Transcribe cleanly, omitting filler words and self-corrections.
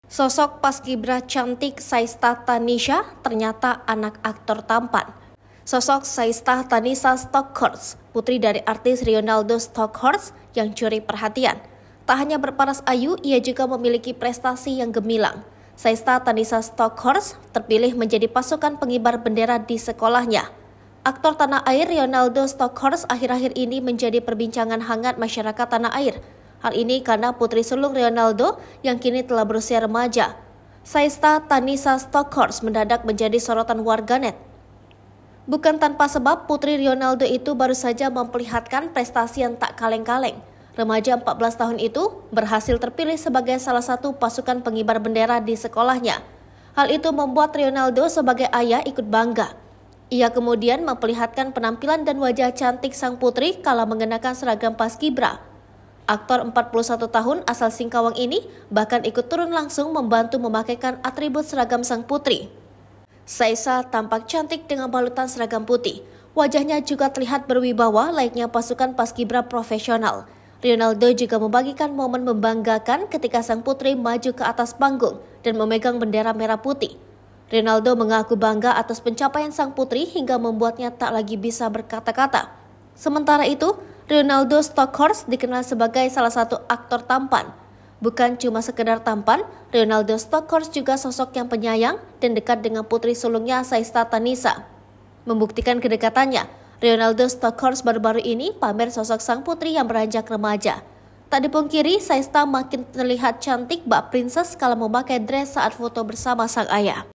Sosok paskibra cantik Saista Tanisha ternyata anak aktor tampan. Sosok Saista Tanisha Stockhorst, putri dari artis Ronaldo Stockhorst yang curi perhatian. Tak hanya berparas ayu, ia juga memiliki prestasi yang gemilang. Saista Tanisha Stockhorst terpilih menjadi pasukan pengibar bendera di sekolahnya. Aktor tanah air Ronaldo Stockhorst akhir-akhir ini menjadi perbincangan hangat masyarakat tanah air. Hal ini karena putri sulung Ronaldo yang kini telah berusia remaja. Saista Tanisha Stockhorst mendadak menjadi sorotan warganet. Bukan tanpa sebab putri Ronaldo itu baru saja memperlihatkan prestasi yang tak kaleng-kaleng. Remaja 14 tahun itu berhasil terpilih sebagai salah satu pasukan pengibar bendera di sekolahnya. Hal itu membuat Ronaldo sebagai ayah ikut bangga. Ia kemudian memperlihatkan penampilan dan wajah cantik sang putri kala mengenakan seragam paskibra. Aktor 41 tahun asal Singkawang ini bahkan ikut turun langsung membantu memakaikan atribut seragam sang putri. Saista tampak cantik dengan balutan seragam putih. Wajahnya juga terlihat berwibawa layaknya pasukan paskibra profesional. Ronaldo juga membagikan momen membanggakan ketika sang putri maju ke atas panggung dan memegang bendera merah putih. Ronaldo mengaku bangga atas pencapaian sang putri hingga membuatnya tak lagi bisa berkata-kata. Sementara itu, Ronaldo Stockhorst dikenal sebagai salah satu aktor tampan. Bukan cuma sekedar tampan, Ronaldo Stockhorst juga sosok yang penyayang dan dekat dengan putri sulungnya Saista Tanisha. Membuktikan kedekatannya, Ronaldo Stockhorst baru-baru ini pamer sosok sang putri yang beranjak remaja. Tak dipungkiri, Saista makin terlihat cantik bak princess kala memakai dress saat foto bersama sang ayah.